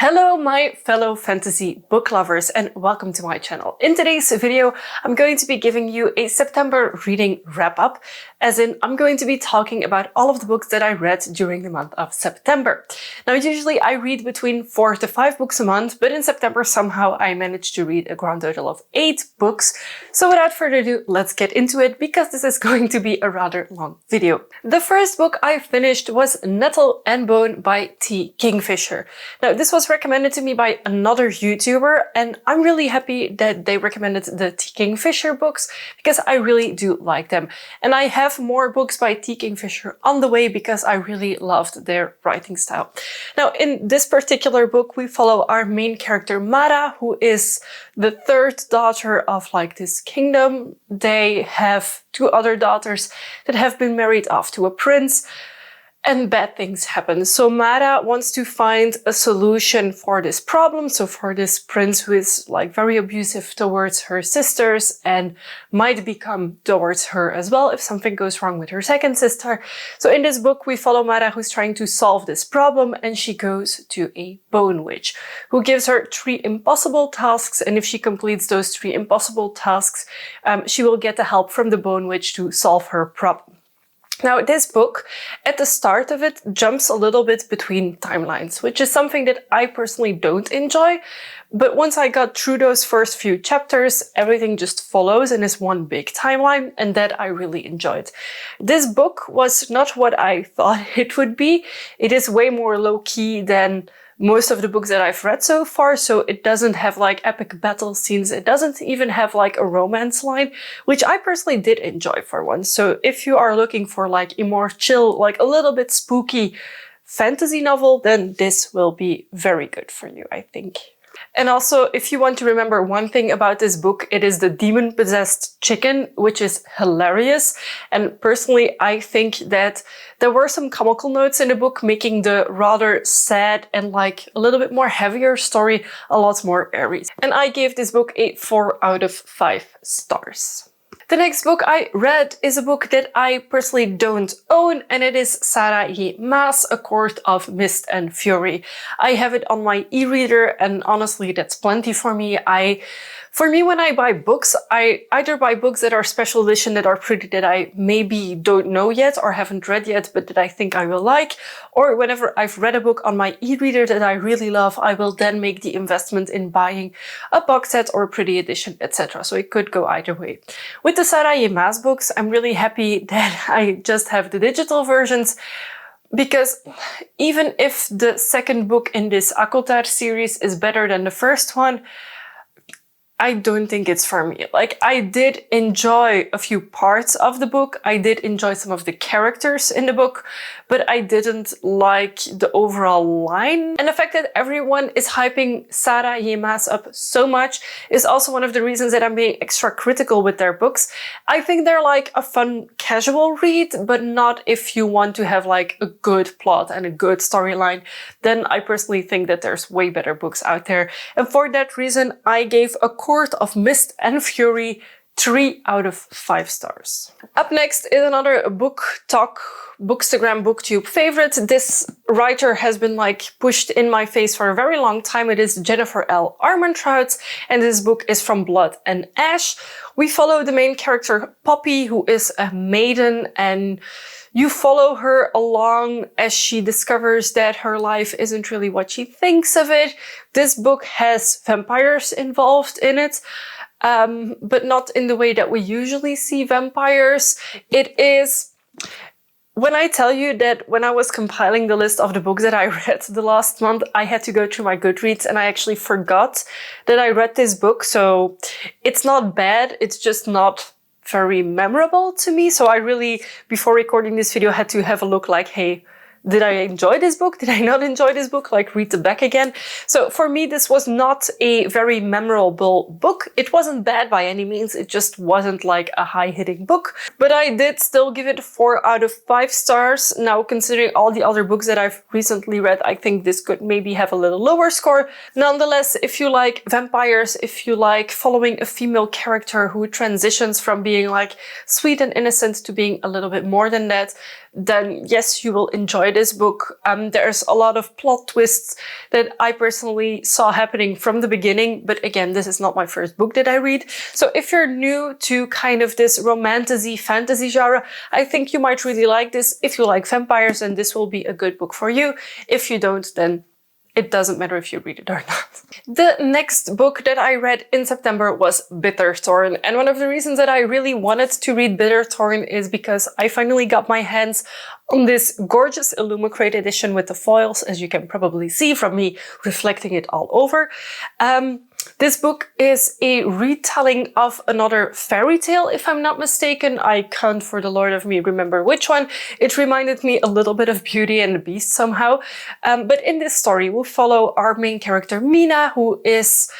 Hello my fellow fantasy book lovers and welcome to my channel. In today's video I'm going to be giving you a September reading wrap-up, as in I'm going to be talking about all of the books that I read during the month of September. Now usually I read between 4 to 5 books a month, but in September somehow I managed to read a grand total of 8 books. So without further ado, let's get into it because this is going to be a rather long video. The first book I finished was Nuttle and Bone by Kingfisher. Now this was recommended to me by another YouTuber and I'm really happy that they recommended the Kingfisher books because I really do like them. And I have more books by Kingfisher on the way because I really loved their writing style. Now in this particular book we follow our main character Mara, who is the third daughter of this kingdom. They have 2 other daughters that have been married off to a prince. And bad things happen. So Mara wants to find a solution for this problem. So for this prince who is very abusive towards her sisters and might become towards her as well if something goes wrong with her second sister. So in this book we follow Mara, who's trying to solve this problem, and she goes to a bone witch who gives her 3 impossible tasks, and if she completes those 3 impossible tasks, she will get the help from the bone witch to solve her problem. Now this book, at the start of it, jumps a little bit between timelines, which is something that I personally don't enjoy. But once I got through those first few chapters, everything just follows and is one big timeline, and that I really enjoyed. This book was not what I thought it would be. It is way more low-key than most of the books that I've read so far, so it doesn't have epic battle scenes. It doesn't even have a romance line, which I personally did enjoy for once. So if you are looking for a more chill, a little bit spooky fantasy novel, then this will be very good for you, I think. And also, if you want to remember one thing about this book, it is the demon-possessed chicken, which is hilarious. And personally, I think that there were some comical notes in the book, making the rather sad and a little bit more heavier story a lot more airy. And I gave this book a 4 out of 5 stars. The next book I read is a book that I personally don't own, and it is J Maas, A Court of Mist and Fury. I have it on my e-reader, and honestly that's plenty for me. For me, when I buy books, I either buy books that are special edition, that are pretty, that I maybe don't know yet or haven't read yet, but that I think I will like, or whenever I've read a book on my e-reader that I really love, I will then make the investment in buying a box set or a pretty edition, etc. So it could go either way. With the J Maas books, I'm really happy that I just have the digital versions, because even if the second book in this Akotar series is better than the first one, I don't think it's for me. I did enjoy a few parts of the book. I did enjoy some of the characters in the book, but I didn't like the overall line. And the fact that everyone is hyping J Maas up so much is also one of the reasons that I'm being extra critical with their books. I think they're a fun casual read, but not if you want to have a good plot and a good storyline. Then I personally think that there's way better books out there. And for that reason, I gave A Court of Mist and Fury 3 out of 5 stars. Up next is another Bookstagram BookTube favorite. This writer has been pushed in my face for a very long time. It is Jennifer L Armentrout, and this book is From Blood and Ash. We follow the main character Poppy, who is a maiden, and you follow her along as she discovers that her life isn't really what she thinks of it. This book has vampires involved in it, but not in the way that we usually see vampires. It is... When I tell you that when I was compiling the list of the books that I read the last month, I had to go through my Goodreads and I actually forgot that I read this book. So it's not bad, it's just not very memorable to me. So I really, before recording this video, had to have a look hey, did I enjoy this book? Did I not enjoy this book? Read the back again. So for me, this was not a very memorable book. It wasn't bad by any means. It just wasn't a high-hitting book. But I did still give it 4 out of 5 stars. Now, considering all the other books that I've recently read, I think this could maybe have a little lower score. Nonetheless, if you like vampires, if you like following a female character who transitions from being sweet and innocent to being a little bit more than that, then yes, you will enjoy this book. There's a lot of plot twists that I personally saw happening from the beginning, but again, this is not my first book that I read. So if you're new to kind of this romantasy fantasy genre, I think you might really like this. If you like vampires, then this will be a good book for you. If you don't, then it doesn't matter if you read it or not. The next book that I read in September was Bitterthorn. And one of the reasons that I really wanted to read Bitterthorn is because I finally got my hands on this gorgeous Illumicrate edition with the foils, as you can probably see from me reflecting it all over. This book is a retelling of another fairy tale, if I'm not mistaken. I can't for the Lord of me remember which one. It reminded me a little bit of Beauty and the Beast somehow. But in this story, we'll follow our main character, Mina, who is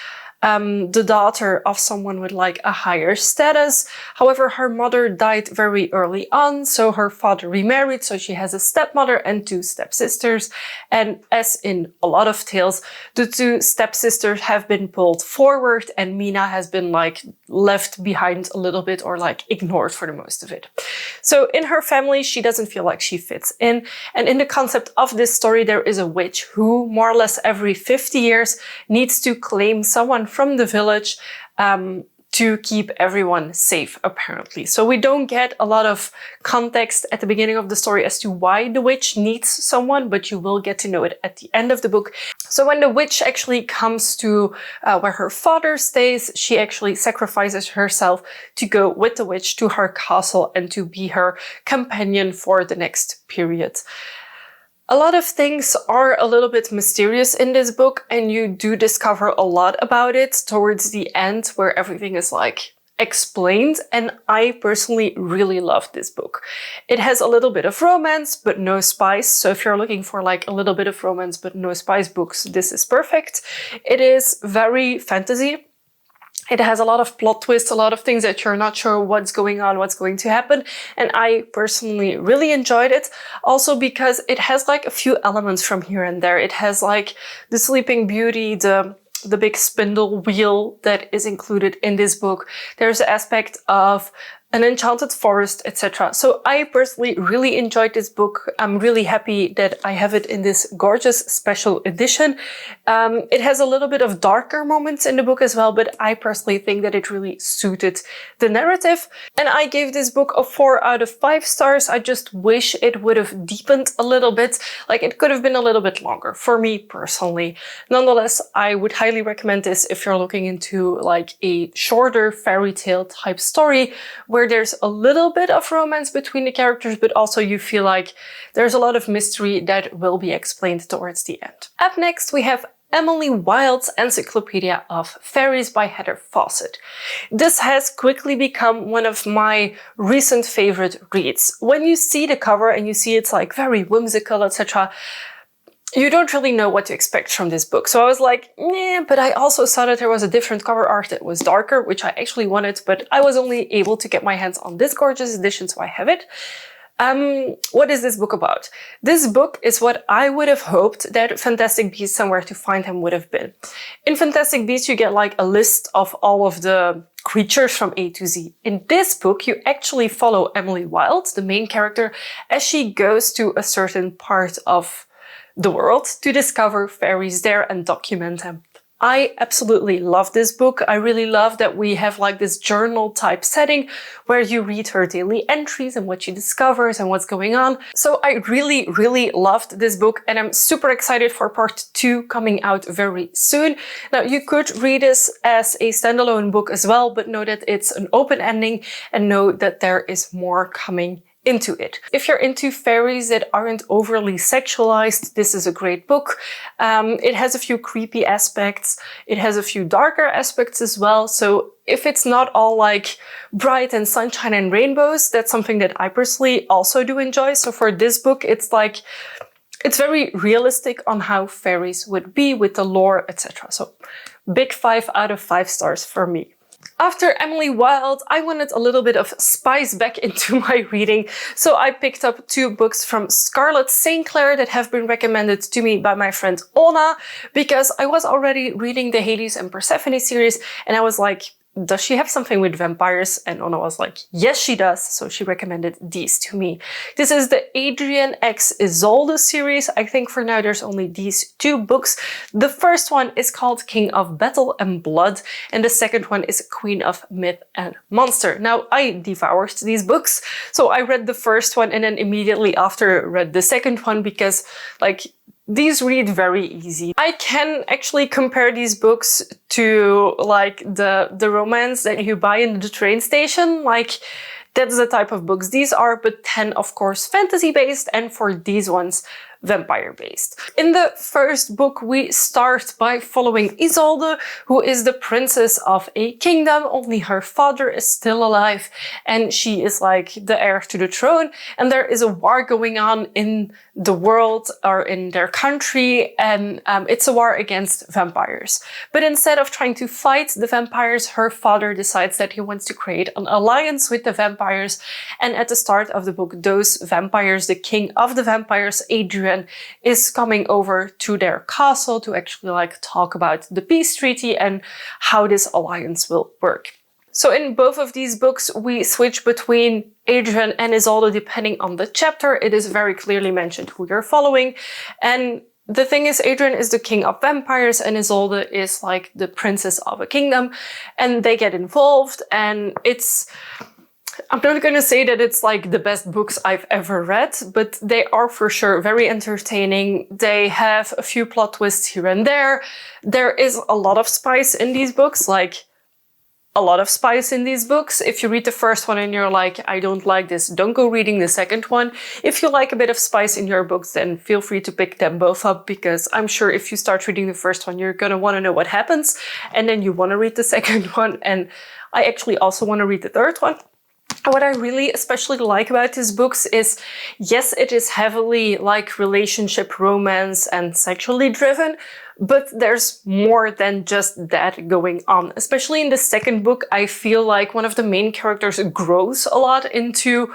the daughter of someone with like a higher status. However, her mother died very early on, so her father remarried, so she has a stepmother and two stepsisters. And as in a lot of tales, the two stepsisters have been pulled forward and Mina has been like left behind a little bit or like ignored for the most of it. So in her family, she doesn't feel like she fits in. And in the concept of this story, there is a witch who more or less every 50 years needs to claim someone from the village to keep everyone safe, apparently. So we don't get a lot of context at the beginning of the story as to why the witch needs someone, but you will get to know it at the end of the book. So when the witch actually comes to where her father stays, she actually sacrifices herself to go with the witch to her castle and to be her companion for the next period. A lot of things are a little bit mysterious in this book, and you do discover a lot about it towards the end where everything is like explained, and I personally really loved this book. It has a little bit of romance, but no spice. So if you're looking for like a little bit of romance, but no spice books, this is perfect. It is very fantasy. It has a lot of plot twists, a lot of things that you're not sure what's going on, what's going to happen. And I personally really enjoyed it. Also because it has like a few elements from here and there. It has like the Sleeping Beauty, the big spindle wheel that is included in this book. There's the aspect of an enchanted forest, etc. So I personally really enjoyed this book. I'm really happy that I have it in this gorgeous special edition. It has a little bit of darker moments in the book as well, but I personally think that it really suited the narrative. And I gave this book a 4 out of 5 stars. I just wish it would have deepened a little bit. Like it could have been a little bit longer for me personally. Nonetheless, I would highly recommend this if you're looking into like a shorter fairy tale type story where there's a little bit of romance between the characters, but also you feel like there's a lot of mystery that will be explained towards the end. Up next, we have Emily Wilde's Encyclopedia of Faeries by Heather Fawcett. This has quickly become one of my recent favorite reads. When you see the cover and you see it's like very whimsical, etc., you don't really know what to expect from this book. So I was like, yeah, but I also saw that there was a different cover art that was darker, which I actually wanted, but I was only able to get my hands on this gorgeous edition, so I have it. What is this book about? This book is what I would have hoped that Fantastic Beasts and Where to Find Them would have been. In Fantastic Beasts, you get like a list of all of the creatures from A to Z. In this book, you actually follow Emily Wilde, the main character, as she goes to a certain part of the world to discover fairies there and document them. I absolutely love this book. I really love that we have like this journal type setting where you read her daily entries and what she discovers and what's going on. So I really, really loved this book and I'm super excited for part 2 coming out very soon. Now you could read this as a standalone book as well, but know that it's an open ending and know that there is more coming into it. If you're into fairies that aren't overly sexualized, this is a great book. It has a few creepy aspects. It has a few darker aspects as well. So if it's not all like bright and sunshine and rainbows, that's something that I personally also do enjoy. So for this book, it's like, it's very realistic on how fairies would be with the lore, etc. So big 5 out of 5 stars for me. After Emily Wilde, I wanted a little bit of spice back into my reading, so I picked up 2 books from Scarlet St. Clair that have been recommended to me by my friend Ona, because I was already reading the Hades and Persephone series, and I was like, does she have something with vampires? And Ona was like, yes, she does. So she recommended these to me. This is the Adrian X Isalo series. I think for now there's only these 2 books. The first one is called King of Battle and Blood, and the second one is Queen of Myth and Monster. Now, I devoured these books. So I read the first one and then immediately after read the second one because, like, these read very easy. I can actually compare these books to like the romance that you buy in the train station. Like, that's the type of books these are, but 10 of course fantasy based, and for these ones vampire based. In the first book we start by following Isolde, who is the princess of a kingdom. Only her father is still alive and she is like the heir to the throne, and there is a war going on in the world or in their country, and it's a war against vampires. But instead of trying to fight the vampires, her father decides that he wants to create an alliance with the vampires, and at the start of the book those vampires, the king of the vampires, Adrian, is coming over to their castle to actually like talk about the peace treaty and how this alliance will work. So in both of these books we switch between Adrian and Isolde depending on the chapter. It is very clearly mentioned who you're following, and the thing is, Adrian is the king of vampires and Isolde is like the princess of a kingdom, and they get involved, and I'm not going to say that it's like the best books I've ever read, but they are for sure very entertaining. They have a few plot twists here and there. There is a lot of spice in these books, like a lot of spice in these books. If you read the first one and you're like, I don't like this, don't go reading the second one. If you like a bit of spice in your books, then feel free to pick them both up, because I'm sure if you start reading the first one, you're gonna want to know what happens, and then you want to read the second one, and I actually also want to read the third one. What I really especially like about these books is, yes, it is heavily like relationship, romance, and sexually driven, but there's more than just that going on. Especially in the second book, I feel like one of the main characters grows a lot into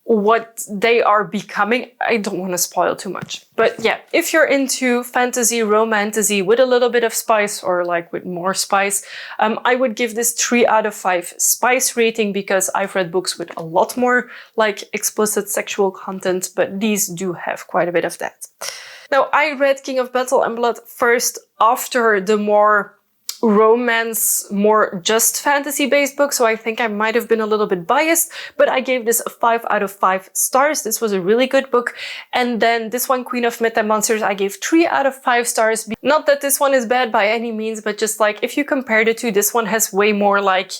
what they are becoming. I don't want to spoil too much. But yeah, if you're into fantasy, romantasy with a little bit of spice, or like with more spice, I would give this 3 out of 5 spice rating, because I've read books with a lot more like explicit sexual content, but these do have quite a bit of that. Now, I read King of Battle and Blood first after the more romance, more just fantasy-based book, so I think I might have been a little bit biased, but I gave this a 5 out of 5 stars. This was a really good book. And then this one, Queen of Myth and Monsters, I gave 3 out of 5 stars. Not that this one is bad by any means, but just like if you compare the two, this one has way more like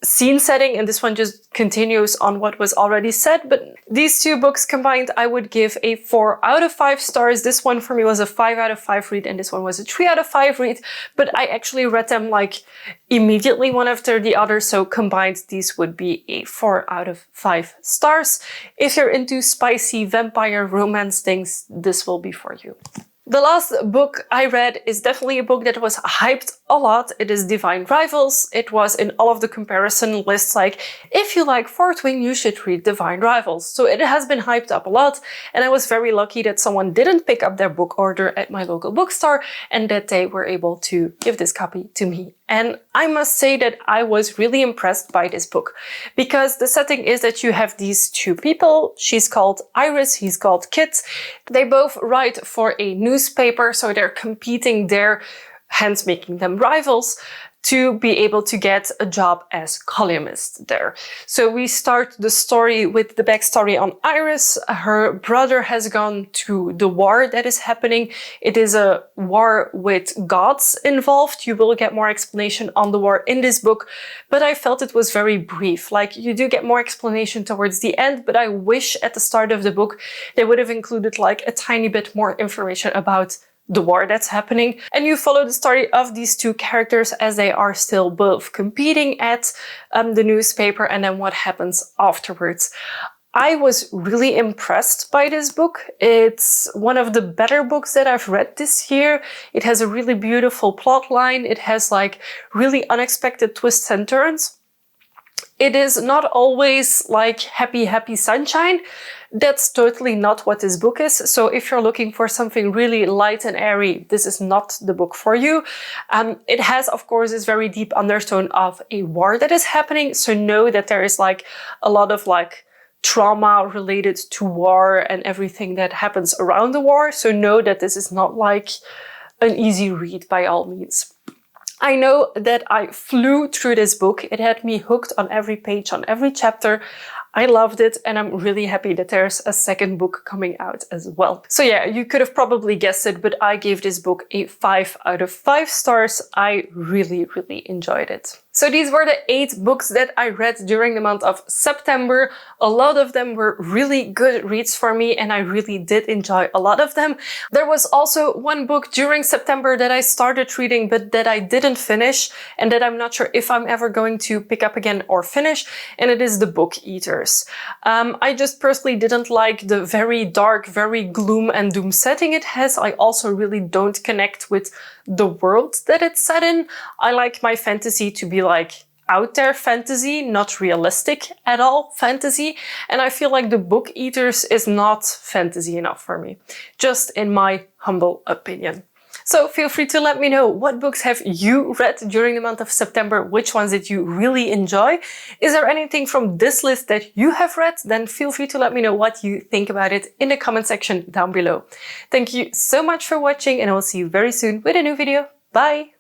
scene setting, and this one just continues on what was already said. But these two books combined, I would give a 4 out of 5 stars. This one for me was a 5 out of 5 read, and this one was a 3 out of 5 read, but I actually read them like immediately one after the other, so combined these would be a 4 out of 5 stars. If you're into spicy vampire romance things, this will be for you. The last book I read is definitely a book that was hyped a lot. It is Divine Rivals. It was in all of the comparison lists, like, if you like Fourth Wing, you should read Divine Rivals. So it has been hyped up a lot, and I was very lucky that someone didn't pick up their book order at my local bookstore and that they were able to give this copy to me. And I must say that I was really impressed by this book, because the setting is that you have these two people. She's called Iris, he's called Kit. They both write for a newspaper, so they're competing there, hence making them rivals, to be able to get a job as columnist there. So we start the story with the backstory on Iris. Her brother has gone to the war that is happening. It is a war with gods involved. You will get more explanation on the war in this book, but I felt it was very brief. Like, you do get more explanation towards the end, but I wish at the start of the book they would have included like a tiny bit more information about the war that's happening. And you follow the story of these two characters as they are still both competing at the newspaper, and then what happens afterwards. I was really impressed by this book. It's one of the better books that I've read this year. It has a really beautiful plot line. It has like really unexpected twists and turns. It is not always like happy, happy sunshine. That's totally not what this book is. So if you're looking for something really light and airy, this is not the book for you. It has, of course, this very deep undertone of a war that is happening. So know that there is like a lot of like trauma related to war and everything that happens around the war. So know that this is not like an easy read by all means. I know that I flew through this book. It had me hooked on every page, on every chapter. I loved it, and I'm really happy that there's a second book coming out as well. So yeah, you could have probably guessed it, but I gave this book a 5 out of 5 stars. I really, really enjoyed it. So these were the 8 books that I read during the month of September. A lot of them were really good reads for me, and I really did enjoy a lot of them. There was also one book during September that I started reading, but that I didn't finish, and that I'm not sure if I'm ever going to pick up again or finish, and it is The Book Eaters. I just personally didn't like the very dark, very gloom and doom setting it has. I also really don't connect with the world that it's set in. I like my fantasy to be like out there fantasy, not realistic at all fantasy. And I feel like The Book Eaters is not fantasy enough for me, just in my humble opinion. So feel free to let me know, what books have you read during the month of September? Which ones did you really enjoy? Is there anything from this list that you have read? Then feel free to let me know what you think about it in the comment section down below. Thank you so much for watching, and I will see you very soon with a new video. Bye!